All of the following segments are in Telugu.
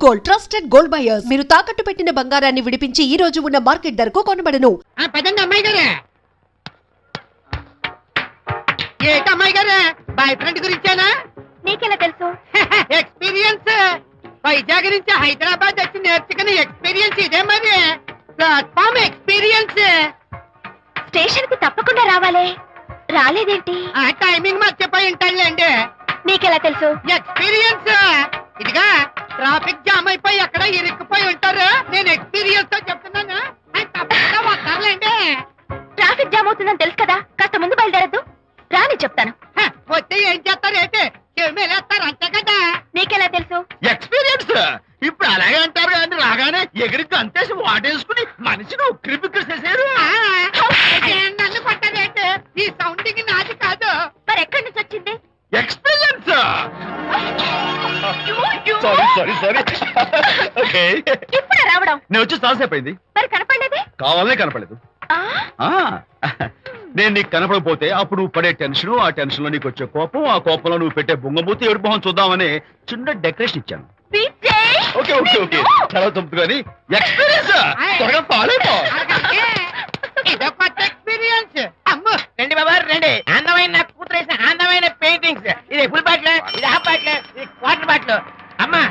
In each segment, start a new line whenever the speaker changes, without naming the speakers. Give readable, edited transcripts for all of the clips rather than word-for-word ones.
Gold, trusted gold buyers. మీరు తాకట్టు పెట్టిన బంగారాన్ని విడిపించి ఈ రోజు ఉన్న మార్కెట్ ధరకు కొనబడను.
అమ్మాయి గారే, ఏంటి అమ్మాయి గారే, బాయ్ ఫ్రెండ్ గురించేనా?
నీకెలా తెలుసు?
ఎక్స్పీరియన్స్. వైజాగ్ నుంచి హైదరాబాద్ వచ్చి నేర్చుకునే ఎక్స్పీరియన్స్ ఇదే మరి. Platform experience.
స్టేషన్ కి తప్పకుండా రావాలే, రాలేదేంటి?
ఆ టైమింగ్ మర్చిపోయి ఉంటాడులేండి.
నీకెలా తెలుసు?
ఎక్స్పీరియన్స్. ఇదిగా ట్రాఫిక్ జామ్ అయిపోయి ఎక్కడ ఇరుక్కుపోయి ఉంటారు. నేను ఎక్స్పీరియన్స్ తో చెప్తున్నాను. తప్పకుండా వస్తారులేండి.
ట్రాఫిక్ జామ్ అవుతుందని తెలుసు కదా, కాస్త ముందు బయలుదేరద్దు. రాని చెప్తాను.
వస్తే ఏం చేస్తారు ఏంటి? చెమేలేస్తారు అంతే కదా.
నీకెలా తెలుసు?
ఎక్స్పీరియన్స్. ఇప్పుడు అలాగే అంటారు కానీ రాగానే ఎగిరికి అంతేసి వాటేసుకుని మనిషిని ఉక్కిరి బిక్కిరి చేశారు.
నన్ను కొట్టారేంటి? ఈ సౌండింగ్ నాది కాదు.
మరి ఎక్కడి నుంచి వచ్చింది?
ఎక్స్పీరియన్స్. Sorry okay.
ఇప్పుడే రావడం?
నేను వచ్చి చాలాసేపు అయింది.
మరి కనపడలేదే?
కావాలనే కనపడలేదు. నేను నీకు కనపడకపోతే అప్పుడు నువ్వు పడే టెన్షన్, ఆ టెన్షన్ లో నీకు వచ్చే కోపం, ఆ కోపంలో నువ్వు పెట్టే బొంగమూతి ఏడు మొహం చూద్దామని చిన్న డెకరేషన్ ఇచ్చాను. ఓకే ఓకే ఓకే చాలా తప్పు కానీ ఎక్స్పీరియన్స్. త్వరగా ఫాలో అయిపో.
ఇదో కొత్త ఎక్స్పీరియన్స్. అమ్ము
రండి బాబా రండి. అందమైన నాకు కూతురు వేసిన అందమైన పెయింటింగ్స్. ఇది ఫుల్ బాటిల్, ఇది హాఫ్ బాటిల్, ఇది క్వార్టర్ బాటిల్. అమ్మా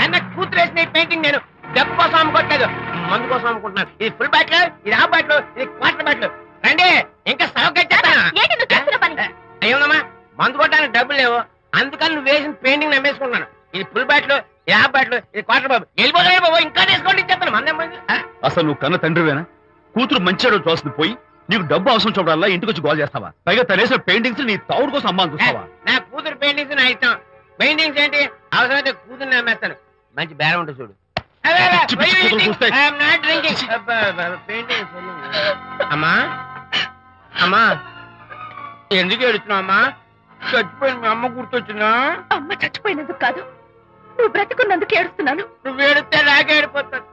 అన్న కూతురు వేసిన ఈ పెయింటింగ్ నేను డబ్బు కోసం అమ్ముకోవట్లేదు, మందు కోసం అమ్ముకుంటున్నాను. ఇది ఫుల్ బాటిల్, ఇది హాఫ్ బాటిల్, ఇది క్వార్టర్ బాటిల్. రండి ఇంకా అయ్యోమ్మా మందు కొట్టడానికి డబ్బులు లేవు, అందుకని నువ్వు వేసిన పెయింటింగ్ నమ్మేసుకుంటున్నాను. ఇది ఫుల్ బాటిల్, ఇది హాఫ్ బాటిల్, ఇది క్వార్టర్ బాబు. వెళ్ళిపోతాయి బాబు, ఇంకా తీసుకోండి ఇచ్చేస్తాను. మందే
అసలు నువ్వు కన్న తండ్రివేనా? కూతురు మంచి రోజు చూస్తుంది పోయి నీకు డబ్బు అవసరం చూడాలా ఇంటికి వచ్చి గోల్ చేస్తావా? పైగా తనేసిన పెయింటింగ్స్ నీ తౌడు కోసం అమ్మాని చూస్తావా?
నా కూతురు పెయింటింగ్స్ నా ఇష్టం. పెయింటింగ్స్ ఏంటి అవసరమైతే కూతురు నమ్మేస్తాను. మంచి బేరం ఉంటుంది చూడు. అమ్మా అమ్మా ఎందుకు ఏడుస్తున్నావు అమ్మా? చచ్చిపోయిన మీ అమ్మ గుర్తొచ్చిందా?
అమ్మ చచ్చిపోయినందుకు కాదు, నువ్వు బ్రతికున్నందుకు ఏడుస్తున్నాను.
నువ్వు ఏడితే నాకే ఏడిపోతాను.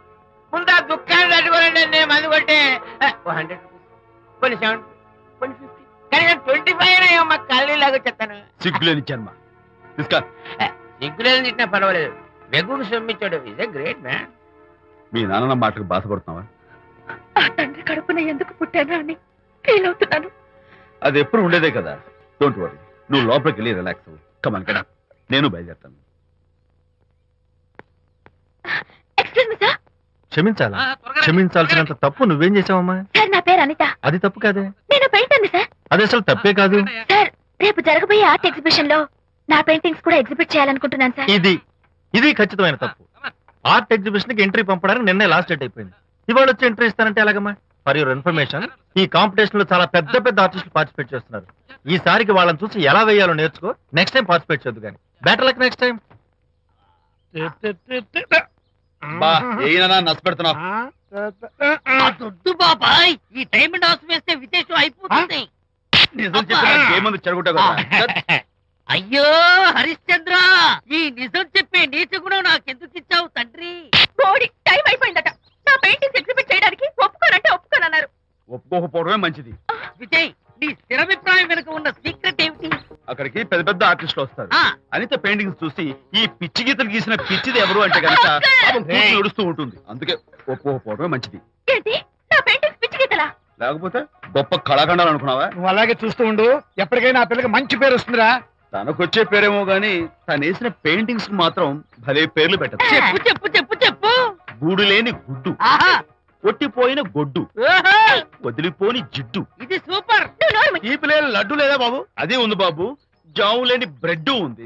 ముందు ఆ దుఃఖాన్ని తట్టుకోనండి. నేను మందు కొట్టే 100 రూపీస్, కొన్ని 70, కొన్ని 50, కానీ 25 అమ్మ కళ్ళీలాగా చెప్తాను.
సిగ్గులేని జన్మ.
సిగ్గులేని తిట్టినా పర్వాలేదు, వెగుకు సొమ్మించాడు. Is a great man.
మీ నాన్న మాటకు బాధపడుతున్నావా?
ఆ తండ్రి కడుపున ఎందుకు పుట్టానా అని ఫీల్ అవుతున్నాను.
అది ఎప్పుడు ఉండేదే కదా. డోంట్ వరీ, నువ్వు లోపలికి వెళ్ళి రిలాక్స్ అవ్వు. కమాన్ కదా, నేను బయలుదేరుతాను.
Excuse me sir.
క్షమించాలా? క్షమించాల్సినంత తప్పు నువ్వేం చేసావమ్మా?
సార్ నా పేరు అనిత.
అది తప్పు కాదే.
నేను పెయింటర్ సార్.
అది అసలు తప్పే కాదు
సార్. రేపు జరగబోయే ఆర్ట్ ఎగ్జిబిషన్ లో నా పెయింటింగ్స్ కూడా ఎగ్జిబిట్ చేయాలనుకుంటున్నాను సార్.
ఇది ఖచ్చితమైన తప్పు. ఆర్ట్ ఎగ్జిబిషన్ కి ఎంట్రీ పంపడానికి నిన్నే లాస్ట్ డేట్ అయిపోయింది. ఇవాళ వచ్చి ఎంట్రీ ఇస్తానంటే ఎలాగమ్మా? ఫర్ యువర్ ఇన్ఫర్మేషన్, ఈ కాంపిటీషన్ లో చాలా పెద్ద పెద్ద ఆర్టిస్టులు పార్టిసిపేట్ చేస్తున్నారు. ఈసారికి వాళ్ళని చూసి ఎలా వేయాలో నేర్చుకో. నెక్స్ట్ టైం పార్టిసిపేట్ చేయొద్దు కానీ. Better luck next time.
నష్టపెడుతున్నావు.
దొడ్డు బాబాయ్, ఈ డైమండ్ హౌస్ వేస్తే విశేషం అయిపోతుంది.
నిజం చెప్పి చెడగొట్టా కదా.
అయ్యో హరిశ్చంద్ర, ఈ నిజం చెప్పే నీచ గుణం నాకెందుకు ఇచ్చావు తండ్రి?
బోడి టైం అయిపోయిందట. నా పెయింటింగ్స్ ఎగ్జిబిట్ చేయడానికి ఒప్పుకోనంటే ఒప్పుకోనన్నారు.
ఒప్పుకోకపోవడమే మంచిది.
విజయ్, నీ స్థిరాభిప్రాయం వెనుక ఉన్న సీక్రెట్ ఏమిటి?
అక్కడికి పెద్ద పెద్ద ఆర్టిస్టులు వస్తారు. అనిత పెయింటింగ్స్ చూసి ఈ పిచ్చి గీతలు గీసిన పిచ్చిది ఎవరు అంటే కనుక నడుస్తూ ఉంటుంది. అందుకే ఒప్పుకోకపోవడమే మంచిది.
ఏంటి, నా పెయింటింగ్స్ పిచ్చి గీతలా?
లేకపోతే గొప్ప కళాఖండాలు అనుకున్నావా?
నువ్వు అలాగే చూస్తూ ఉండు, ఎప్పటికైనా ఆ పిల్లకి మంచి పేరు వస్తుందిరా.
తనకొచ్చే పేరేమో గాని తను వేసిన పెయింటింగ్స్ మాత్రం భలే పేర్లు పెట్టదు.
చెప్పు చెప్పు చెప్పు చెప్పు.
గూడు లేని గుడ్డు, కొట్టిపోయిన గొడ్డు, వదిలిపోని జిడ్డు.
ఇది సూపర్.
తీపి లేని లడ్డు లేదా బాబు? అది ఉంది బాబు. జాము లేని బ్రెడ్ ఉంది.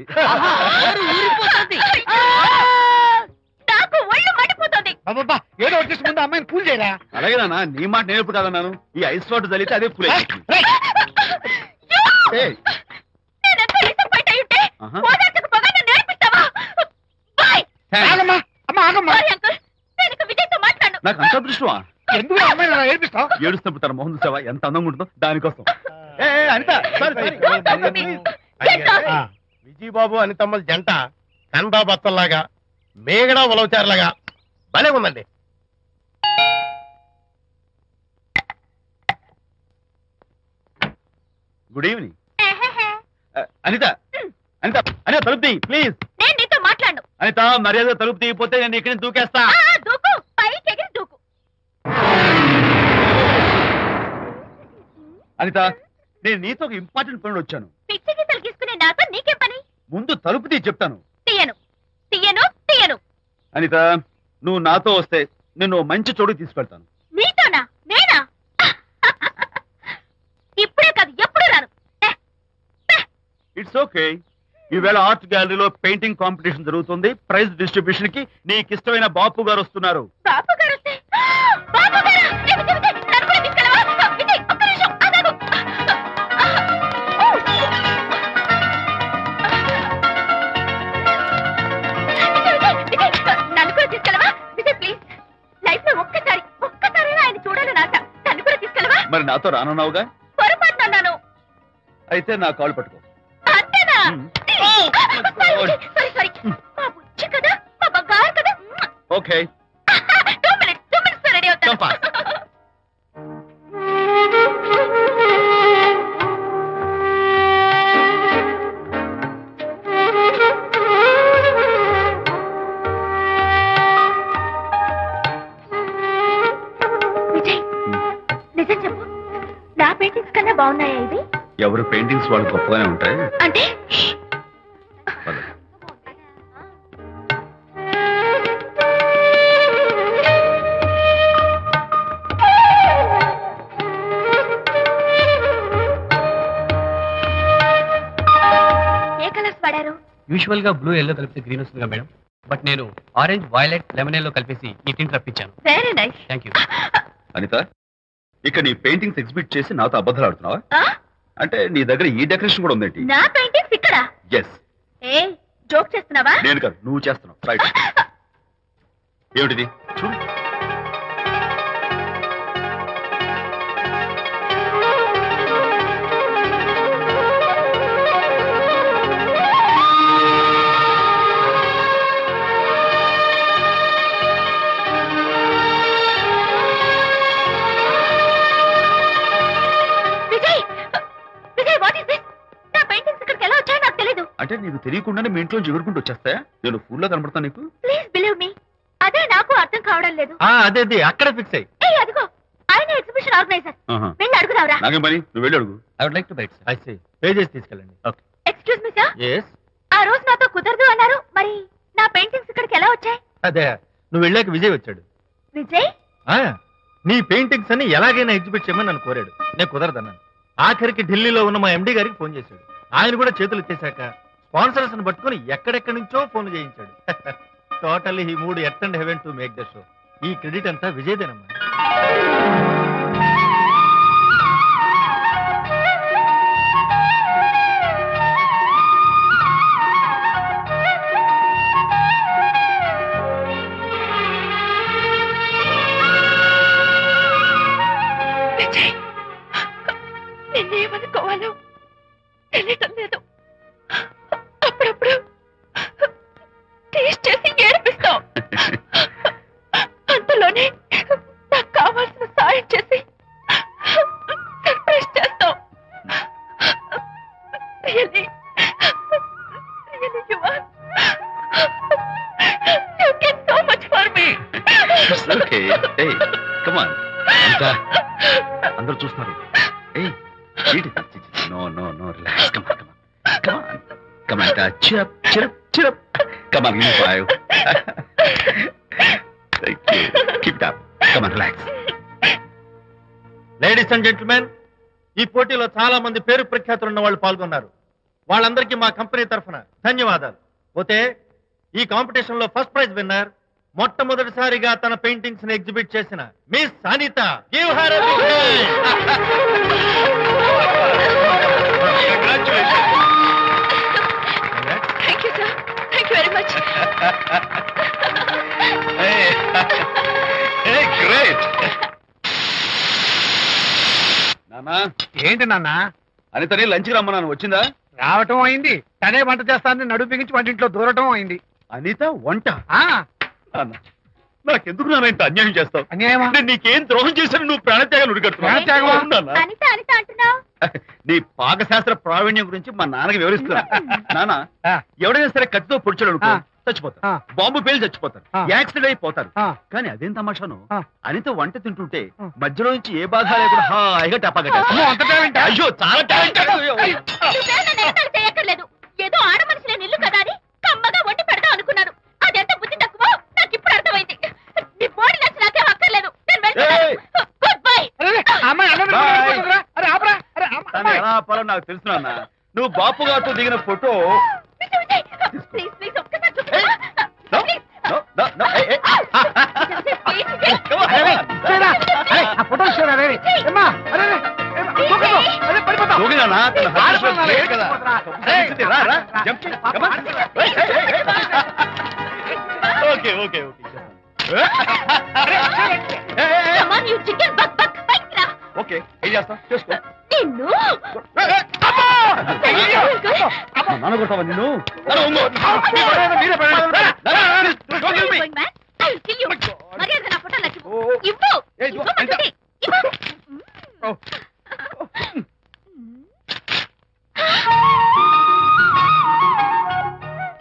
నాకు ఒళ్ళు మండిపోతుంది.
అబ్బబ్బా, ఏదో వచ్చేసి ముందు అమ్మాయిని కూల్ చేయరా.
అలాగే నాన్న, నీ మాట నేర్పు కాదన్నాను. ఈ ఐస్ వాటర్ చల్లితే అదే ఫుల్. నాకు అంత అదృష్టమా?
ఎందుకు అమ్మాయిని అలా ఏడిపిస్తావు?
ఏడుస్తున్నప్పుడు తన మొహం చూసావా ఎంత అందంగా ఉంటుందో? దానికోసం. అనిత,
విజయబాబు అనితమ్మల జంట కన్బా బత్తల్లాగా మేగడా ఉలవచారులాగా భలే ఉందండి.
Good evening. అనిత, అనిత, అనిత తలుపు తీయి ప్లీజ్.
నేను నీతో మాట్లాడను.
అనిత మర్యాద తలుపు తీయపోతే నేను ఇక్కడి నుంచి దూకేస్తా.
దూకు, పైకి ఎగిరి దూకు.
అనిత, నేను నీతో ఒక ఇంపార్టెంట్ పనులు వచ్చాను.
పిచ్చి గీతలు గీసుకునే నాతో నీకేం పని?
ముందు తలుపు తీసి చెప్తాను.
తీయను తీయను తీయను.
అనిత, నువ్వు నాతో వస్తే నేను మంచి చోటు తీసుకెళ్తాను.
నీతోనా? నేనా? ఇప్పుడే కాదు, ఎప్పుడు రాను.
It's okay. ఈవేళ ఆర్ట్ గ్యాలరీలో పెయింటింగ్ కాంపిటీషన్ జరుగుతుంది. ప్రైజ్ డిస్ట్రిబ్యూషన్ కి నీకు ఇష్టమైన బాపు గారు వస్తున్నారు.
బాపు గారు వస్తే, బాపు గారు, విజయ్, విజయ్, నన్ను కూడా తీసుకెళ్ళవా? విజయ్, ఒక్క నిమిషం ఆగాగు. విజయ్, నన్ను కూడా తీసుకెళ్ళవా? విజయ్ ప్లీజ్, లైఫ్ లో ఒక్కసారైనా ఆయన చూడాలని ఆశ. నన్ను కూడా తీసుకెళ్ళవా?
మరి నాతో రానున్నావుగా?
పొరపాటున అన్నాను.
అయితే నా కాల్ పట్టుకో.
అంతేనా? సారీ, మా బుజ్జి కదా, మా బంగారు కదా.
ఓకే.
2 minutes రెడీ అవుతాను.
Come fast.
విజయ్, నిజం చెప్పు, నా పెయింటింగ్స్ కన్నా బాగున్నాయా ఇవి?
ఎవరు పెయింటింగ్స్ వాళ్ళు గొప్పగానే ఉంటాయి.
అంటే
పద.
ఏ కలర్స్ వాడారు?
యూజువల్ గా బ్లూ ఎల్లో కలిపితే గ్రీన్ వస్తుందిగా మేడం, బట్ నేను ఆరెంజ్ వైలెట్ లెమన్ ఎల్లో కలిపేసి ఈ టింట్ రప్పించాను.
Very nice.
Thank you.
Anitha, ఇక్కడ నీ పెయింటింగ్స్ ఎగ్జిబిట్ చేసి నాతో అబద్ధాలు ఆడుతున్నావా? అంటే నీ దగ్గర ఈ డెకరేషన్ కూడా ఉందేంటి?
నా పెయింటింగ్స్ ఇక్కడ?
ఎస్.
ఏ జోక్ చేస్తున్నావా?
నేను కాదు, నువ్వు చేస్తున్నావు. రైట్. ఏమిటిది? చూడు.
Vijay, Vijay, what is this? నా పెయింటింగ్స్ ఇక్కడికి ఎలా వచ్చాయో నాకు తెలీదు.
అంటే నీకు తెలియకుండానే మీ ఇంట్లో ఎగురుకుంటూ వచ్చేస్తాయా? నేను ఫుల్ లో కనబడతాను నీకు?
ప్లీజ్ బిలీవ్ మీ, అదే నాకు అర్థం కావడం లేదు.
అదే అక్కడే ఫిక్స్ అయ్యి.
ఏ అదిగో, ఆయన ఎగ్జిబిషన్ ఆర్గనైజర్. వెళ్ళి అడుగుదావరా?
నాకేం పని, నువ్వు వెళ్ళి అడుగు.
I would like to buy it.
I see. పే చేసి తీసుకెళ్ళండి. Okay.
Excuse me sir,
yes.
ఆ రోజు నాతో కుదరదు అన్నారు, మరి నా పెయింటింగ్స్ ఇక్కడికి ఎలా వచ్చాయి?
అదే నువ్వు వెళ్ళాక విజయ్ వచ్చాడు.
విజయ్?
నీ పెయింటింగ్స్ అన్ని ఎలాగైనా ఎగ్జిబిట్ చేయమని నన్ను కోరాడు. నేను కుదరదన్నాను. ఆఖరికి ఢిల్లీలో ఉన్న మా ఎండి గారికి ఫోన్ చేశాడు. ఆయన కూడా చేతులు ఎత్తేశాక స్పాన్సర్స్ ని పట్టుకుని ఎక్కడెక్కడి నుంచో ఫోన్లు చేయించాడు. Totally he mood earth and heaven to make the show. ఈ క్రెడిట్ అంతా విజయ్దేనమ్మా.
విజయ్, నిన్నేమనుకోవాలో తెలియటం లేదు. అప్పుడప్పుడు టేస్ట్ చేసి ఏడిపిస్తావు. అంతలోనే నాకు కావాల్సిన సాయం చేసి సర్ప్రైజ్ చేస్తావు. Really, you are. You did so much for me.
It's okay. Hey, come on. Anita, అందరూ చూస్తున్నారు. Hey, no, relax. Come on, Anita. Cheer up. Come on, give me 5. Thank you. Keep it up. Come on, relax.
Ladies and gentlemen, ఈ పోటీలో చాలా మంది పేరు ప్రఖ్యాతులున్న వాళ్ళు పాల్గొన్నారు. వాళ్ళందరికీ మా కంపెనీ తరఫున ధన్యవాదాలు. పోతే ఈ కాంపిటీషన్ లో ఫస్ట్ ప్రైజ్ విన్నర్, మొట్టమొదటిసారిగా తన పెయింటింగ్స్ ని ఎగ్జిబిట్ చేసిన miss Anitha. Give her a big
Thank you, sir. Thank you very much.
Hey, great. నానా,
ఏంటి నాన్న?
అనితని లంచ్కి రమ్మన్నాను, వచ్చిందా?
రావటం అయింది, తనే వంట చేస్తానని నడుపు బిగించి వంటింట్లో దూరటం అయింది.
అనిత వంట?
ఆ
నాన్న, నాకెందుకు నాన్న ఇంత అన్యాయం చేస్తావు?
అన్యాయమా?
నేను నీకేం ద్రోహం చేశాను? నువ్వు ప్రాణత్యాగాలు ఉడికడుతున్నావు.
ప్రాణత్యాగమా?
నాన్న,
అనిత అనిత అంటున్నావు?
నీ పాకశాస్త్ర ప్రావీణ్యం గురించి మా నాన్నకి వివరిస్తున్నా. నాన్న,
ఆ.
ఎవడైనా సరే కత్తితో పొడిచాడు అనుకో, చచ్చిపోతారు,
ఆ.
బాంబు పేలి చచ్చిపోతారు,
ఆ.
యాక్సిడెంట్ అయిపోతారు.
ఆ.
కానీ అదేం తమాషాను,
ఆ.
అనిత వంట తింటుంటే
ఆ.
మధ్యలో నుంచి ఏ బాధ లేకుండా హాయిగా టపాకట్టేస్తారు.
అమ్మో, అంత టాలెంట్ ఆ?
అయ్యో చాలా టాలెంటెడ్.
నువ్వేం నన్ను ఎగతాళి చేయక్కర్లేదు. ఏదో ఆడ మనిషిని నిల్లు కదా అని కమ్మగా వండి పెడదాం అనుకున్నాను. అదెంత బుద్ధి తక్కువ నాకు ఇప్పుడు అర్థమైంది. నీ బాడీ నచ్చి నాకేం అక్కర్లేదు. నేను వెళ్తున్నాను.
ఏయ్.
Good bye.
అరే, అరే, ఆ అమ్మాయి అలా
బాయ్.
వెళ్ళిపోతుందిరా. అరే, ఆపరా. అరే,
తను ఎలా ఆపాలో నాకు తెలుసు నాన్న. నువ్వు బాపు గారితో దిగిన photo
Vijay, Vijay, please please ఒక్కసారి చూపించరా? Please.
No, no, no, hey, hey.
Please, Vijay.
Come on,
అరే,
come on.
చూడరా. అరే, ఆ ఫోటో చూడరా, అరే. ఏమ్మా, అరే, అరే, ఏమ్మా, దూకకు. అరే, పడిపోతావు.
దూకి నాన్న, తన heart rate
ఆడిపోతున్నావు,
లేదు కదా.
ఏయ్,
తప్పు రా, రా. Jump చేయి. Come on. Hey, hey, hey, hey. Okay, okay, okay. Hey, hey, hey.
Come on, you chicken, buck, buck. పైకి రా.
Okay, ఏం చేస్తావు చేసుకో.
నిన్ను
నాన్న కొడతావా నిన్ను? నాన్న, ఉంగో.
మీరే పడండి.
Don't kill me.
Going back. I will kill you. మర్యాదగా నా ఫోటోలు నాకు ఇవ్వు.
ఓ, ఓ.
ఇవ్వు.
ఏయ్, ఇవ్వు.
ఇవ్వమంటుంది. ఇవ్వు.
Oh.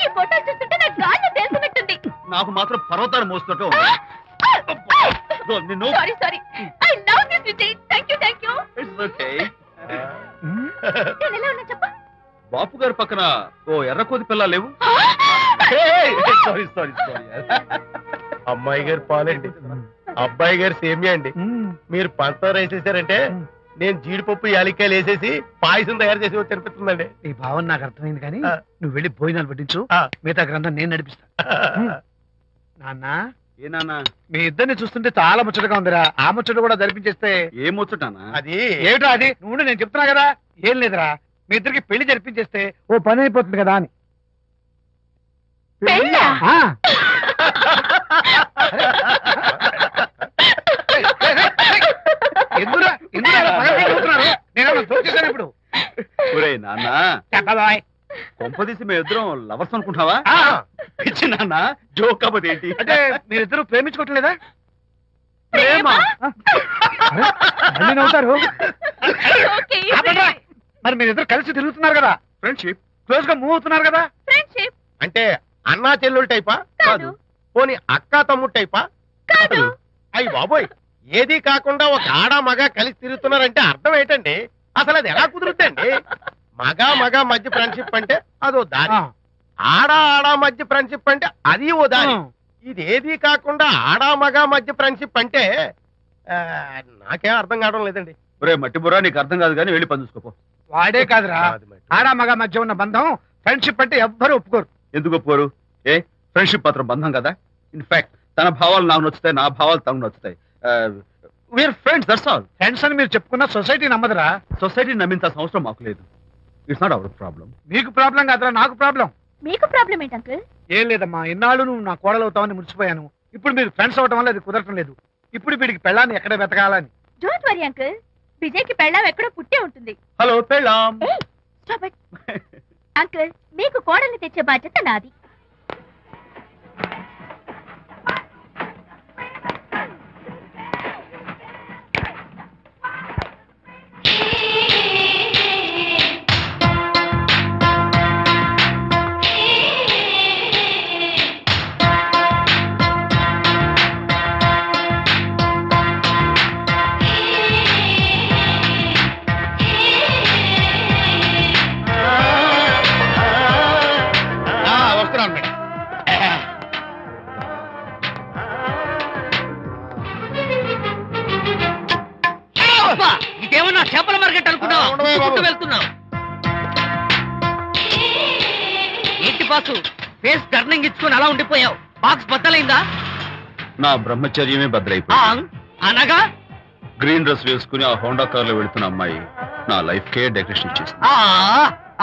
ఈ ఫోటోలు చూస్తుంటే నాకు గాల్లో తెలిసినట్టుంది.
నాకు మాత్రం పర్వతాలు మోస్తున్నట్టు ఉంది. ఇదిగో, నిన్ను
sorry sorry. I love this Vijay. Thank you thank you.
It's okay.
నేను ఎలా ఉన్నా చెప్పు.
బాపు గారి పక్కన ఓ ఎర్ర కోతి పిల్ల లేవు? Sorry sorry sorry.
అమ్మాయి గారు పాలండి, అబ్బాయి గారు సేమియా అండి. మీరు పంచదార వేసేసారంటే నేను జీడిపప్పు యాలిక్కాయలు వేసేసి పాయసం తయారు చేసి తినిపిస్తుందండి.
నీ భావన నాకు అర్థమైంది కానీ
ఆ.
నువ్వు వెళ్ళి భోజనాలు పట్టించు.
ఆ.
మిగతా గ్రంథం నేను నడిపిస్తా. నాన్న,
ఏ నాన్న,
మీ ఇద్దరిని చూస్తుంటే చాలా ముచ్చటగా ఉందిరా. ఆ ముచ్చట కూడా జరిపించేస్తే
ఏం ముచ్చటానా?
అది
ఏమిటో అది. నువ్వు నేను చెప్తున్నా కదా. ఏం లేదురా, మీ ఇద్దరికి పెళ్లి జరిపించేస్తే ఓ పని అయిపోతుంది కదా అని.
పెళ్ళా?
ఆ. ఎందురా ఎందురా అలా పగలబడి నవ్వుతున్నారు? నేనేమన్నా దోచేశాను ఇప్పుడు?
ఒరేయ్ నాన్న,
చెప్పబాయ్.
కొంపదీసి మేము ఇద్దరం లవర్స్ అనుకుంటావా?
ఆ.
పిచ్చి నాన్న, జోక్ కాకపోతే ఏంటి?
అంటే మీరిద్దరు ప్రేమించుకోవట్లేదా?
ప్రేమ?
అరే, మళ్ళీ నవ్వుతారు.
ఓకే.
ఆపండ్రా. మరి మీరిద్దరు కలిసి తిరుగుతున్నారు కదా,
ఫ్రెండ్షిప్.
క్లోజ్ గా మూవ్ అవుతున్నారు కదా.
ఫ్రెండ్షిప్
అంటే అన్నా చెల్లెలు టైపా?
కాదు.
పోనీ అక్కా తమ్ముడు టైపా?
కాదు.
అయ్యి బాబోయ్, ఏది కాకుండా ఒక ఆడ మగ కలిసి తిరుగుతున్నారంటే అర్థం ఏంటండి? అసలు అది ఎలా కుదురుద్దండి? మగ మధ్య ఫ్రెండ్షిప్ అంటే అదో దారి,
ఆ.
ఆడ మధ్య ఫ్రెండ్షిప్ అంటే అది ఓ దారి.
ఆ.
ఇది ఏది కాకుండా ఆడ మగ మధ్య ఫ్రెండ్షిప్ అంటే నాకేం అర్థం కావడం లేదండి.
ఒరే మట్టి బుర్రా, నీకు అర్థం కాదు కానీ వెళ్ళి పని చూసుకోపో.
వాడే కాదురా,
అది మరి.
ఆడ మగ మధ్య ఉన్న బంధం ఫ్రెండ్షిప్ అంటే ఎవ్వరు ఒప్పుకోరు.
ఎందుకు ఒప్పుకోరు? ఏ ఫ్రెండ్షిప్ మాత్రం బంధం కదా. ఇన్ఫాక్ట్ తన భావాలు నాకు నచ్చుతాయి, నా భావాలు తనకు నచ్చుతాయి. We are friends, that's all.
Friends అని మీరు చెప్పుకున్న సొసైటీ నమ్మదురా.
సొసైటీని నమ్మించాల్సిన అవసరం మాకు లేదు. It's not our problem.
నీకు ప్రాబ్లం కాదురా, నాకు ప్రాబ్లం.
మీకు ప్రాబ్లం ఏంటి అంకుల్?
ఏం లేదమ్మా, ఇన్నాళ్ళు నువ్వు నా కోడలు అవుతావని మురిసిపోయాను. ఇప్పుడు మీరు ఫ్రెండ్స్ అవటం వల్ల అది కుదరటం లేదు. ఇప్పుడు వీడికి పెళ్ళాన్ని ఎక్కడ వెతకాలని.
Don't worry uncle. విజయ్కి పెళ్ళాం ఎక్కడో పుట్టే ఉంటుంది.
హలో పెళ్ళాం.
ఏయ్, స్టాప్ ఇట్. అంకుల్, మీకు కోడల్ని తెచ్చే బాధ్యత నాది.
వస్తున్నాను మేడం.
ఇదేమన్నా చేపల మార్కెట్ అనుకున్నావా?
ఉండవే బాబు.
పుట్టుకుంటూ వెళ్తున్నావు. ఏంటి బాసు, ఫేస్ టర్నింగ్ ఇచ్చుకొని అలా ఉండిపోయావు? బాక్స్ బద్దలైందా?
నా బ్రహ్మచర్యమే బద్దలైపోయింది.
అనగా
గ్రీన్ డ్రెస్ వేసుకుని ఆ హోండా కార్ లో వెళుతున్న అమ్మాయి నా లైఫ్ కే డెకరేషన్ ఇచ్చేసింది.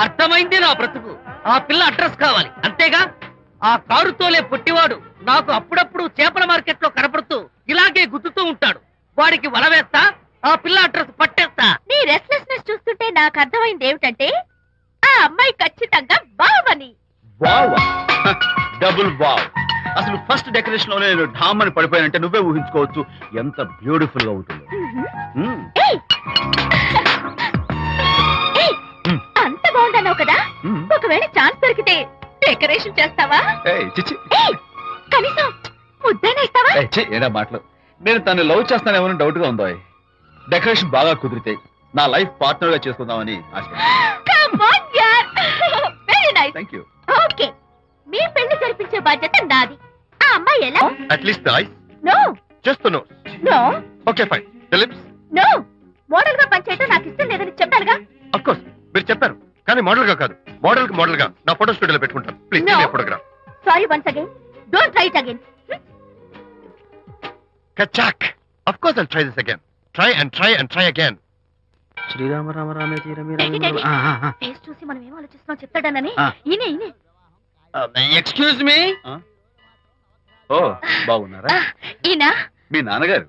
అర్థమైంది నా బ్రతుకు. ఆ పిల్ల అడ్రస్ కావాలి అంతేగా. ఆ కారుతోలే పుట్టివాడు నాకు అప్పుడప్పుడు చేపల మార్కెట్ లో కనపడుతూ ఇలాగే గుద్దుతూ ఉంటాడు. వాడికి వల వేస్తా, ఆ పిల్ల అడ్రస్ పట్టేస్తా.
నీ రెస్ట్లెస్నెస్ చూస్తుంటే నాకు అర్థమైంది ఏమిటంటే ఆ అమ్మాయి ఖచ్చితంగా బావని.
Wow, double wow. అసలు ఫస్ట్ డెకరేషన్ లోనే నేను ఢామ్ అని పడిపోయానంటే నువ్వే ఊహించుకోవచ్చు ఎంత బ్యూటిఫుల్ గా ఉంటుందో. మ్మ్.
ఏయ్! ఏయ్! అంత బాగుందన్నావు కదా.
మ్మ్.
ఒకవేళ ఛాన్స్ దొరికితే డెకరేషన్ చేస్తావా
చిచ్చి
కనీసం ముద్దైనా ఇస్తావా
ఏడా మాటలు. నేను తను లవ్ చేస్తానేమో డౌట్ గా ఉందో. డెకరేషన్ బాగా కుదిరితే నా లైఫ్ పార్ట్నర్ గా చేసుకుందామని ఆశ.
Very nice.
Thank you.
Okay, మీ పెళ్లి జరిపించే బాధ్యత నాది. ఆ అమ్మాయి ఎలా?
At least the eyes,
no
just the nose.
No
okay fine. The lips.
No, model గా పనిచేయటం నాకు ఇష్టం లేదని చెప్పానుగా.
ఆఫ్ కోర్స్ మీరు చెప్పారు, కానీ మోడల్ గా కాదు. మోడల్ కి మోడల్ గా నా ఫోటో స్టూడియోలో పెట్టుకుంటాను. Please
No.
Photograph.
Sorry once again, don't try it again.
కచాక్. Of course I'll try this again. Try and try and try again.
Srirama Rama రామే తీరమి
ఫేస్ చూసి మనం ఏం ఆలోచిస్తున్నాం చెప్తాడనని.
ఆ.
ఈయనే ఈయనే.
Excuse me.
ఓ బాగున్నారా?
ఈయన
మీ నాన్నగారు.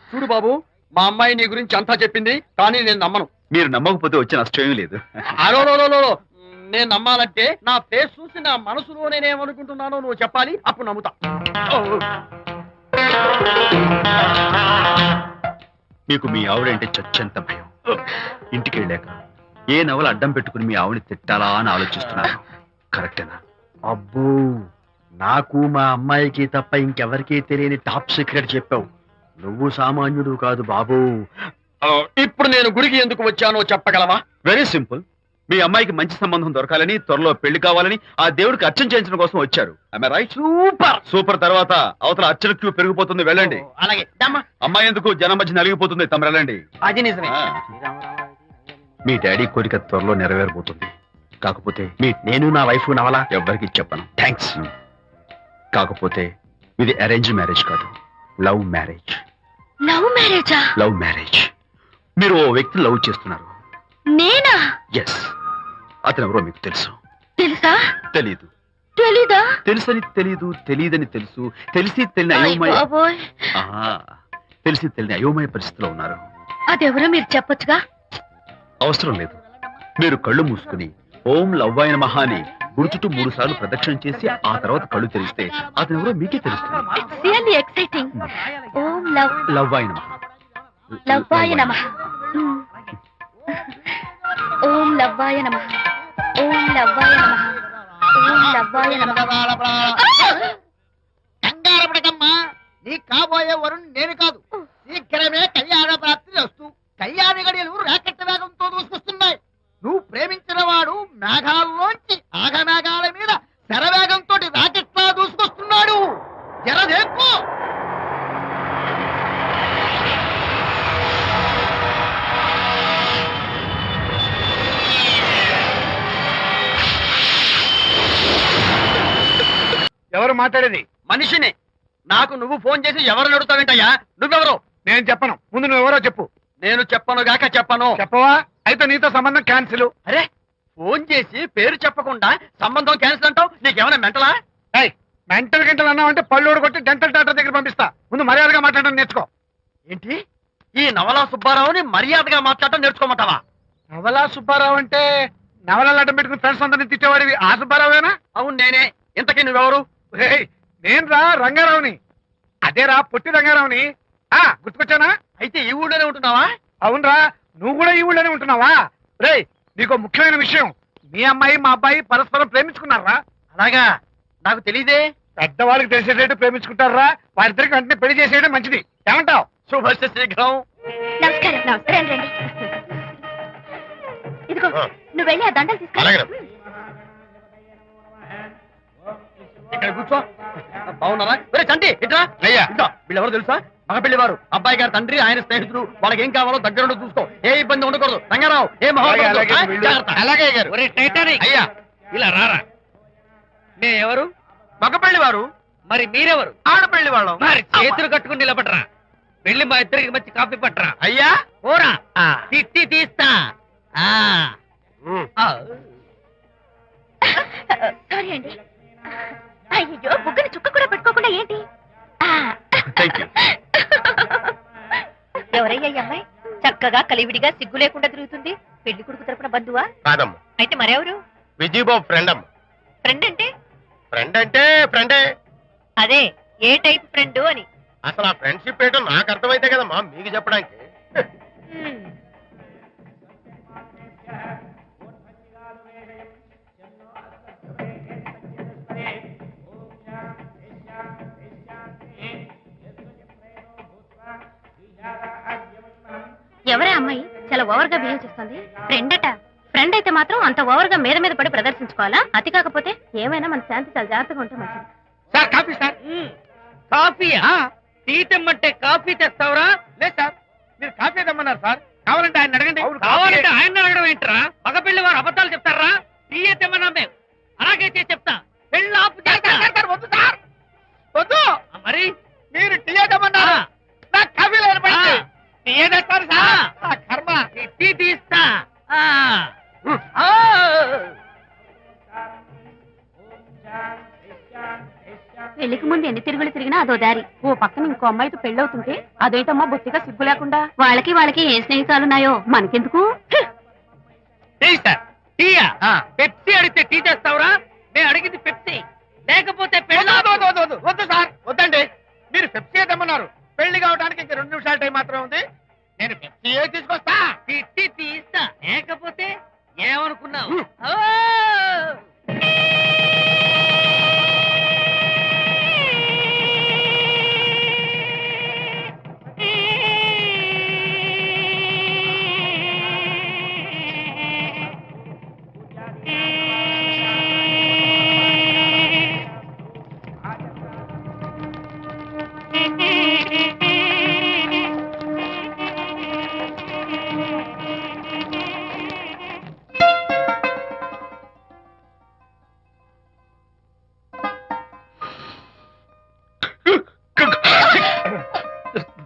చూడు బాబు, మా అమ్మాయి నీ గురించి అంతా చెప్పింది, కానీ నేను నమ్మను.
మీరు నమ్మకపోతే వచ్చే నష్టం ఏమీ లేదు.
అలో నేను నమ్మాలంటే నా ఫేస్ చూసి నా మనసులో నేనేమనుకుంటున్నానో నువ్వు చెప్పాలి, అప్పుడు నమ్ముతా.
మీకు మీ ఆవిడంటే చచ్చంత భయం. ఇంటికి వెళ్ళాక ఏ నవల అడ్డం పెట్టుకుని మీ ఆవిడని తిట్టాలా అని ఆలోచిస్తున్నారు. కరెక్టేనా? అబ్బో, నాకు మా అమ్మాయికి తప్ప ఇంకెవరికీ తెలియని టాప్ సీక్రెట్ చెప్పావు. నువ్వు సామాన్యుడు కాదు బాబు.
ఇప్పుడు నేను గుడికి ఎందుకు వచ్చానో చెప్పగలవా?
Very simple. మీ అమ్మాయికి మంచి సంబంధం దొరకాలని, త్వరలో పెళ్లి కావాలని ఆ దేవుడికి అర్చన చేయించడం కోసం వచ్చారు. రైట్? Super super. తర్వాత అవతల అర్చన క్యూ పెరిగిపోతుంది, వెళ్ళండి.
అలాగే.
అమ్మాయి ఎందుకు జనం మధ్య నలిగిపోతుంది, తమ వెళ్ళండి.
అది నిజమే.
మీ డాడీ కోరిక త్వరలో నెరవేరబోతుంది. కాకపోతే నేను నా వైఫ్ నవలా ఎవ్వరికి చెప్పను. థ్యాంక్స్. కాకపోతే ఇది అరేంజ్ మ్యారేజ్ కాదు, లవ్ మ్యారేజ్.
లవ్ మ్యారేజా?
Love marriage. మీరు ఓ వ్యక్తి లవ్ చేస్తున్నారు.
నేనా?
ఎస్. అతను ఎవరో మీకు తెలుసు.
తెలుసా?
తెలీదు.
తెలీదా?
తెలుసని తెలీదు, తెలియదని తెలుసు, తెలిసి తెలియని అయోమయ
బాబోయ్,
తెలిసి తెలియని అయోమయ పరిస్థితిలో ఉన్నారు.
అదెవరో మీరు చెప్పొచ్చుగా.
అవసరం లేదు. మీరు కళ్ళు మూసుకుని ఓం లవ్వాయ నమః అని గుడి చుట్టూ 3 సార్లు ప్రదక్షిణ చేసి ఆ తర్వాత కళ్ళు తెరిస్తే అతను ఎవరో మీకే తెలుస్తుంది.
It's really exciting. ఓం
లవ్వాయ నమః.
లవ్వాయ నమః. ఓం లవ్వాయ నమః. ఓం లవ్వాయ నమః. ఓం లవ్వాయ నమః.
కంగారు పడకమ్మా, నీ కాబోయే వరుణ్ నేను కాదు. శీఘ్రమే కళ్యాణ ప్రాప్తి వస్తూ కళ్యాణ గడియలు రాకెట్ వేగంతో దూసుకొస్తున్నాయి. నువ్వు ప్రేమించిన వాడు మేఘాల్లోంచి ఆగమేఘాల మీద శరవేగంతో రాకెట్లా దూసుకొస్తున్నాడు. జరదేపు.
ఎవరు మాట్లాడేది?
మనిషిని. నాకు నువ్వు ఫోన్ చేసి ఎవరు అడుగుతావేంటయ్యా? నువ్వెవరు?
నేను చెప్పను. ముందు నువ్వెవరో చెప్పు.
నేను చెప్పను గాక చెప్పను.
చెప్పవా? అయితే నీతో సంబంధం క్యాన్సిల్.
అరే, ఫోన్ చేసి పేరు చెప్పకుండా సంబంధం క్యాన్సిల్ అంటావు? నీకేమైనా మెంటలా?
మెంటల్ గంటలు అన్నావంటే పళ్ళోడు కొట్టి డెంటల్ డాక్టర్ దగ్గర పంపిస్తా. ముందు మర్యాదగా మాట్లాడడం నేర్చుకో.
ఏంటి? ఈ నవలా సుబ్బారావుని మర్యాదగా మాట్లాడటం నేర్చుకోమంటావా?
నవలా సుబ్బారావు అంటే నవలాలు అడ్డం పెట్టుకుని ఫ్రెండ్స్ అందరినీ తిట్టేవాడివి ఆ సుబ్బారావేనా?
అవును నేనే. ఇంతకీ నువ్వెవరు?
నేను రా రంగారావుని. అదేరా పొట్టి రంగారావుని. గుర్తుకొచ్చానా?
అయితే ఈ ఊళ్ళోనే ఉంటున్నావా?
అవునరా, నువ్వు కూడా ఈ ఊళ్ళోనే ఉంటున్నావా? రే, నీకు ముఖ్యమైన విషయం. మీ అమ్మాయి మా అబ్బాయి పరస్పరం ప్రేమించుకున్నారా?
అలాగా? నాకు తెలీదే.
పెద్దవాళ్ళకి తెలిసేటట్టు ప్రేమించుకుంటారా? వారిద్దరికి వెంటనే పెళ్లి చేసేయడం మంచిది. ఏమంటావు?
శుభస్య శీఘ్రం.
నమస్కారం. నమస్కారం. రండి. ఇదిగో, నువ్వు వెళ్ళి ఆ దండలు తీసుకో.
ఇక్కడ కూర్చో. బాగున్నారా? ఒరే చంటి, ఇట్రా.
అయ్యా.
ఇద్దా, వీళ్ళెవరో తెలుసా? మగ పెళ్లివారు. అబ్బాయి గారి తండ్రి, ఆయన స్నేహితుడు. వాళ్ళకి ఏం కావాలో దగ్గర చూసుకో. ఏ ఇబ్బంది ఉండకూడదు. రంగారావు, ఏ
అలాగే గారు.
అయ్యా, ఇలా రారా. ఎవరు? మగ పెళ్లివారు. మరి మీరెవరు? ఆడపెళ్లి వాళ్ళం. మరి చేతులు కట్టుకుని నిలబడరా. వెళ్ళి మా ఇద్దరికి మంచి కాఫీ పట్టరా. అయ్యా ఓరా, తిట్టి తీస్తా.
సారీ అండి. అయ్యో, బుగ్గని చుక్క కూడా పెట్టుకోకుండా ఏంటి? ఎవరయ్యా ఈ అమ్మాయి? చక్కగా కలివిడిగా సిగ్గు లేకుండా తిరుగుతుంది. పెళ్లి కొడుకు తరపున బంధువా?
కాదమ్మ,
అయితే మరెవరు?
విజయబాబు ఫ్రెండ్ అమ్మ.
ఫ్రెండ్ అంటే?
ఫ్రెండ్ అంటే ఫ్రెండే.
అదే, ఏ టైప్ ఫ్రెండ్ అని.
అసలు ఆ ఫ్రెండ్షిప్ ఏంటో నాకు అర్థమైతే కదమ్మా మీకు చెప్పడానికి.
ఎవరే అమ్మాయి చాలా ఓవర్ గా బిహేవ్ చేస్తుంది? ఫ్రెండ్ అయితే మాత్రం అంత ఓవర్ గా మీద మీద పడి ప్రదర్శించుకోవాలా? అతి కాకపోతే ఏమైనా మన శాంతి చాలా జాగ్రత్తగా ఉంటే మంచిది.
Sir coffee sir.
కాఫీయా? టీ తెమ్మంటే కాఫీ తెస్తావురా?
లేదు సార్, మీరు కాఫీ తెమ్మన్నారు సార్. కావాలంటే ఆయన అడగండి.
కావాలంటే ఆయన అడగడం ఏంట్రా? మగపిల్లి వారు అబద్ధాలు చెప్తారా? టీ తెమ్మన్నా మేము అలాగైతే చెప్తా. పెళ్ళి ఆపు చేస్తా.
వద్దు సార్, వద్దు.
మరి
మీరు టీ తెమ్మన్నారు, నాకు కాఫీ లేదు. టీ తెస్తారు సార్. కర్మ.
టీ తీస్తా.
పెళ్లికి ముందు ఎన్ని తిరుగులు తిరిగినా అదో దారి. ఓ పక్కన ఇంకో అమ్మాయితో పెళ్ళవుతుంటే అదేంటమ్మా బొత్తిగా సిగ్గు లేకుండా? వాళ్ళకి ఏ స్నేహితాలున్నాయో మనకెందుకు?
Tea sir. టీయా? పెప్సీ అడిగితే టీ తెస్తావురా? నేను అడిగింది పెప్సీ, లేకపోతే
వద్దు సార్, వద్దండి. మీరు పెప్సీ తెమ్మన్నారు. పెళ్లి కావడానికి ఇంక 2 నిమిషాల టైం మాత్రం ఉంది. నేను పెప్సీ తీసుకొస్తా.
టీ తీస్తా, లేకపోతే ఏమనుకున్నావు?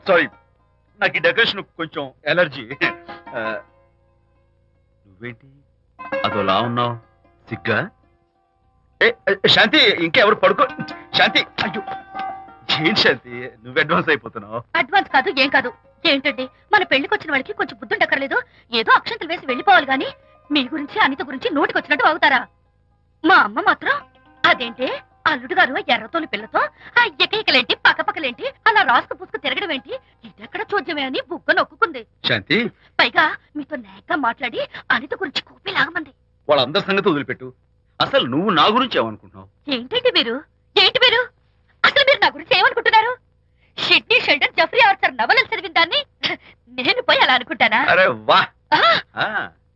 సారీ, నాకు ఈ డెకరేషన్ కొంచెం ఎలర్జీ. నువ్వేంటి అదోలా ఉన్నావు? సిగ్గా? శాంతి, ఇంకెవరు పడుకో. శాంతి, అయ్యో ఏంటి శాంతి, నువ్వు అడ్వాన్స్ అయిపోతున్నావు.
అడ్వాన్స్ కాదు, ఏం కాదు. ఏంటండి, మన పెళ్లికి వచ్చిన వాళ్ళకి కొంచెం బుద్ధుండక్కర్లేదు? ఏదో అక్షంతలు వేసి వెళ్ళిపోవాలి గాని మీ గురించి అనిత గురించి నోటికి వచ్చినట్టు అవుతారా? మా అమ్మ మాత్రం అదేంటి అల్లుడు గారు ఎర్రతోలి పిల్లతో ఆ ఎకలేంటి పక్కపక్కలేంటి అలా రాసుకు పూసుకు తిరగడం ఏంటి, ఇదెక్కడ చూద్యమే అని బుగ్గ నొక్కుంది.
శాంతి,
పైగా మీతో నేగ్గా మాట్లాడి అనిత గురించి కూపి లాగమంది.
వాళ్ళందరి సంగతి వదిలిపెట్టు. అసలు నువ్వు నా గురించి ఏమనుకుంటున్నావు?
ఏంటి మీరు అసలు మీరు నా గురించి ఏమనుకుంటున్నారు? షిడ్నీ షెల్డన్ జెఫ్రీ ఆర్చర్ నవలలు చదివిన దాన్ని నేను పోయి అలా అనుకుంటానా?
అరే వా.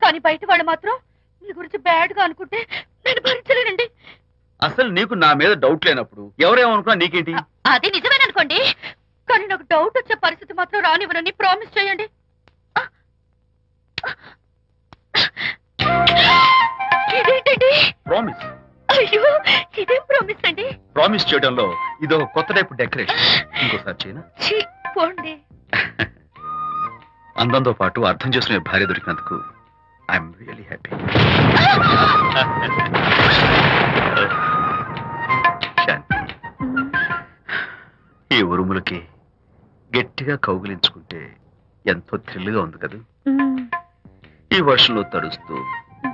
కానీ బయట వాళ్ళు మాత్రం మీ గురించి బ్యాడ్ గా అనుకుంటే నేను భరించలేనండి.
అసలు నీకు నా మీద డౌట్ లేనప్పుడు ఎవరేమనుకున్నా నీకేంటి?
అది నిజమేననుకోండి, కానీ నాకు డౌట్ వచ్చే పరిస్థితి మాత్రం రానివ్వనని ప్రామిస్ చేయండి. ఇదేంటండి?
ప్రామిస్?
అయ్యో, ఇదేం ప్రామిస్ అండి?
ప్రామిస్ చేయడంలో ఇది ఒక కొత్త టైపు డెకరేషన్. ఇంకోసారి చేయనా?
పోండి.
అందంతో పాటు అర్థం చేసుకునే భార్య దొరికినందుకు ఐఎమ్ రియలీ హ్యాపీ. శాంతి, ఈ ఉరుములకి గట్టిగా కౌగిలించుకుంటే ఎంతో థ్రిల్గా ఉంది కదా. ఈ వర్షంలో తడుస్తూ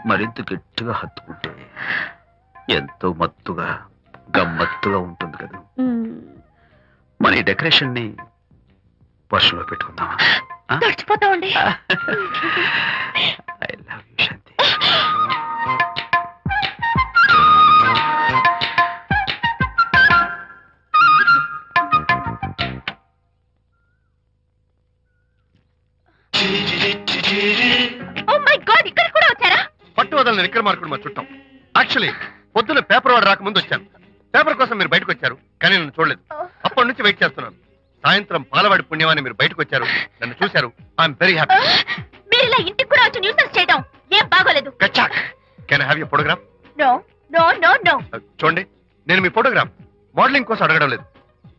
మరింత గట్టిగా హత్తుకుంటే ఎంతో మత్తుగా గమ్మత్తుగా ఉంటుంది కదా. మన ఈ డెకరేషన్ ని వర్షంలో పెట్టుకుందామా?
తడిచిపోతామండి.
I love you Shanti.
Oh my god, ఇక్కడ కూడా వచ్చారా?
పట్టు వదలని నిక్కర మార్కుడు మా చుట్టాం. యాక్చువల్లీ పొద్దున్న పేపర్ వాడు రాకముందు వచ్చాను. పేపర్ కోసం మీరు బయటకు వచ్చారు, కానీ నన్ను చూడలేదు. అప్పటి నుంచి వెయిట్ చేస్తున్నాను. సాయంత్రం పాలవాడి పుణ్యమాన్ని మీరు బయటకు వచ్చారు, నన్ను చూశారు. I'm very happy.
మీరు ఇలా ఇంటికి కూడా వచ్చి న్యూసెన్స్ చేయడం ఏం బాగోలేదు.
కచ్చాక్. Can I have your photograph?
No no no no.
చూడండి, నేను మీ ఫోటోగ్రాఫ్ మోడలింగ్ కోసం అడగడం లేదు,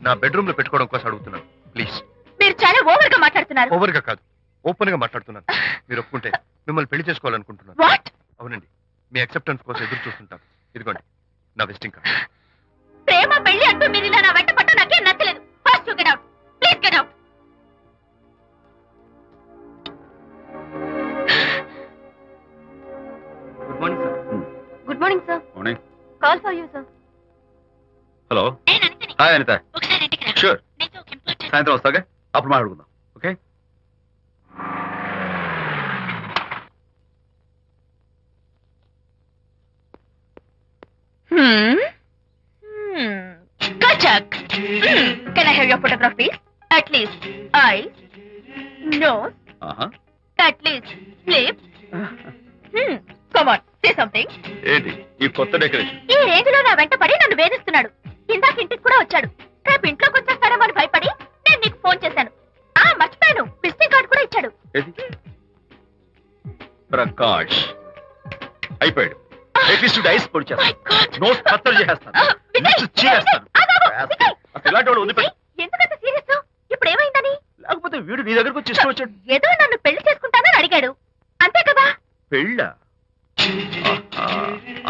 నా బెడ్రూమ్ లో పెట్టుకోవడం కోసం అడుగుతున్నాను. ప్లీజ్.
మీరు చాలా ఓవర్ గా మాట్లాడుతున్నారు.
ఓవర్ గా కాదు, ఓపెన్ గా మాట్లాడుతున్నాను. మీరు ఒప్పుకుంటే మిమ్మల్ని పెళ్లి చేసుకోవాలనుకుంటున్నాను.
వాట్?
అవునండి, మీ అక్సెప్టెన్స్ కోసం ఎదురు చూస్తుంటాను. ఇదిగోండి నా విజిటింగ్ కార్డ్.
ప్రేమ పెళ్లి అంటూ మీరు ఇలా నా వెంట పట్ట నాకేం నచ్చలేదు. First you get out, please get out.
Good morning sir.
Good morning sir.
Morning.
Call for you sir.
Hello.
నేను అనితని.
హాయ్ అనిత.
ఒకసారి ఇంటికి రా.
షూర్.
నీతో ఒక ఇంపార్టెంట్.
సాయంత్రం వస్తాగా, అప్పుడు మాట్లాడుకుందాం. Okay.
Kachak. Can I have your photograph, please? At least eyes, nose, at least sleep come on say something.
ఏంటి ఈ కొత్త డెకరేషన్?
ఈ రేంజ్ లో నా వెంట పడి నన్ను వేధిస్తున్నాడు. ఇందాక ఇంటికి కూడా వచ్చాడు. రేపు ఇంట్లోకి వచ్చేస్తాడేమో అని భయపడి నేను నీకు ఫోన్ చేశాను. మర్చిపోయాను, విజిటింగ్ కార్డు కూడా ఇచ్చాడు.
ఏది? ప్రకాష్ అయిపోయాడు. ఐస్ పొడి చేస్తాను, నోట్ కత్తలు చేస్తాను, చేస్తాను. అసలు ఇలాంటి వాడు వదిలిపెట్టు.
ఎందుకంత సీరియస్? ఇప్పుడు ఏమైందని?
లేకపోతే వీడు నీ దగ్గరకు వచ్చి ఇష్టం వచ్చాడు.
ఏదో నన్ను పెళ్లి చేసుకుంటానని అడిగాడు, అంతే కదా?
పెళ్ళ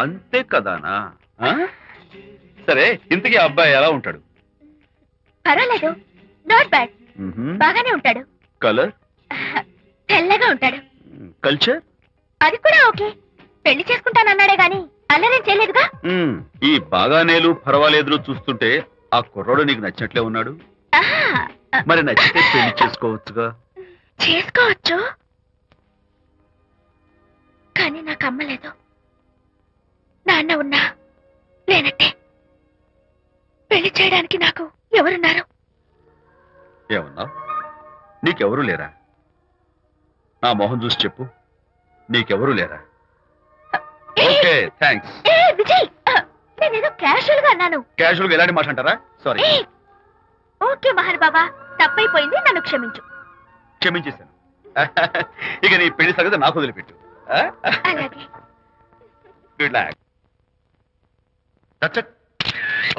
అంతే కదానా? సరే, ఇంతకీ ఆ అబ్బాయి ఎలా ఉంటాడు?
పర్వాలేదు, నాట్ బ్యాడ్, బాగానే ఉంటాడు.
కలర్?
తెల్లగా ఉంటాడు.
కల్చర్?
అది కూడా ఓకే. పెళ్లి చేసుకుంటానన్నాడే గాని అల్లరేం చేయలేదుగా.
ఈ బాగానేలు పర్వాలేదులు చూస్తుంటే ఆ కుర్రోడు నీకు నచ్చినట్లే ఉన్నాడు. మరి నచ్చితే పెళ్లి చేసుకోవచ్చుగా.
చేసుకోవచ్చు, కానీ నాకు అమ్మ లేదు, నాన్న ఉన్నా లేనట్టే. పెళ్లి చేయడానికి నాకు ఎవరున్నారు?
ఏమన్నావు? నీకెవరూ లేరా? నా మొహం చూసి చెప్పు, నీకెవరూ లేరా? Okay, thanks.
విజయ్, నేనేదో క్యాషువల్ గా అన్నాను.
క్యాజువల్ గా ఎలాంటి మాట అంటారా? సారీ.
ఓకే మహర్ బాబా, తప్పైపోయింది, నన్ను క్షమించు.
క్షమించేశాను. ఇక నీ పెళ్లి సంగతి నాకు వదిలిపెట్టు.
అలాగే.
Good luck.
That's it.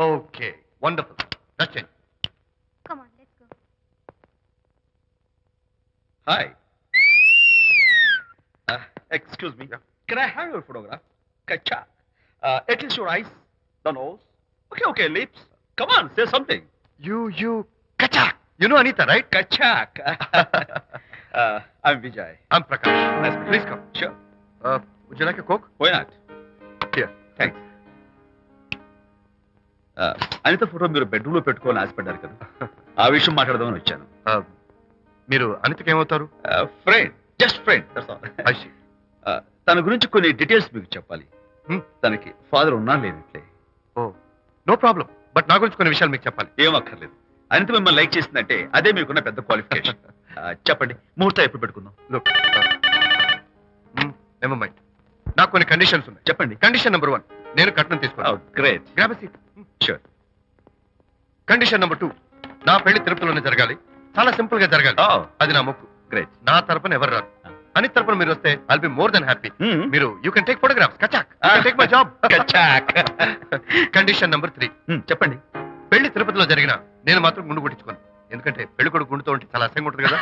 Okay, wonderful. That's it.
Come on, let's go.
Hi. Excuse me. Can I have your photograph? Kacha. At least your eyes, the nose. Okay, lips. Come on, say something.
You, Kachak. You know Anita, right?
Kachak. I'm Vijay.
I'm Prakash.
Nice to meet you.
Please come.
Sure.
Would you like a Coke?
Why not?
Here.
Thanks. Anitha photo మీరు బెడ్రూమ్ లో పెట్టుకోవాలని ఆశపడ్డారు కదా, ఆ విషయం మాట్లాడదామని వచ్చాను.
మీరు అనితకి ఏమవుతారు?
Friend, just friend. తన గురించి కొన్ని డీటెయిల్స్ మీకు చెప్పాలి. తనకి ఫాదర్ ఉన్నా లేనట్లే.
ఓ, నో ప్రాబ్లం. బట్ నా గురించి కొన్ని విషయాలు మీకు చెప్పాలి.
ఏం అక్కర్లేదు. అనిత మిమ్మల్ని లైక్ చేసిందంటే అదే మీకున్న పెద్ద క్వాలిఫికేషన్. చెప్పండి, ముహూర్తం ఎప్పుడు పెట్టుకుందాం?
Look, never mind. నాకు కొన్ని కండిషన్స్ ఉన్నాయి.
చెప్పండి.
కండిషన్ నెంబర్ 1, నేను కట్నం తీసుకున్నాను.
Great.
Grab a seat.
Sure.
Condition number 2, నా పెళ్లి తిరుపతిలోనే జరగాలి, చాలా సింపుల్ గా జరగాలి. అది నా మొక్కు.
గ్రేట్.
నా తరపున ఎవరు రారు. అని తరపున మీరు వస్తే I'll be more then happy. మీరు యూ కెన్ టేక్ ఫోటోగ్రాఫ్స్. కచాక్, టేక్ మై జాబ్.
కచాక్.
కండిషన్ నెంబర్ 3,
చెప్పండి.
పెళ్లి తిరుపతిలో జరిగిన నేను మాత్రం గుండు కొట్టించుకోను. ఎందుకంటే పెళ్లి కొడుకు గుండుతో ఉంటే చాలా అసహ్యంగా ఉంటుంది కదా.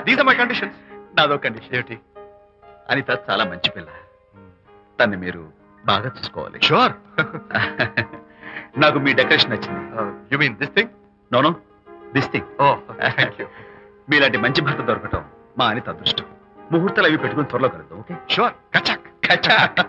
These are my conditions.
నాదో కండిషన్.
ఏమిటి?
అనిత చాలా మంచి పిల్ల, తన్ని మీరు బాగా చూసుకోవాలి.
షూర్.
నాకు మీ డెకరేషన్ నచ్చింది.
You mean this thing?
No, this thing.
Oh, thank you.
మీలాంటి మంచి భర్త దొరకటం మా అనిత అదృష్టం. ముహూర్తాలు అవి పెట్టుకుని త్వరలో కలుద్దాం. ఓకే?
షూర్. కచాక్.
కచాక్.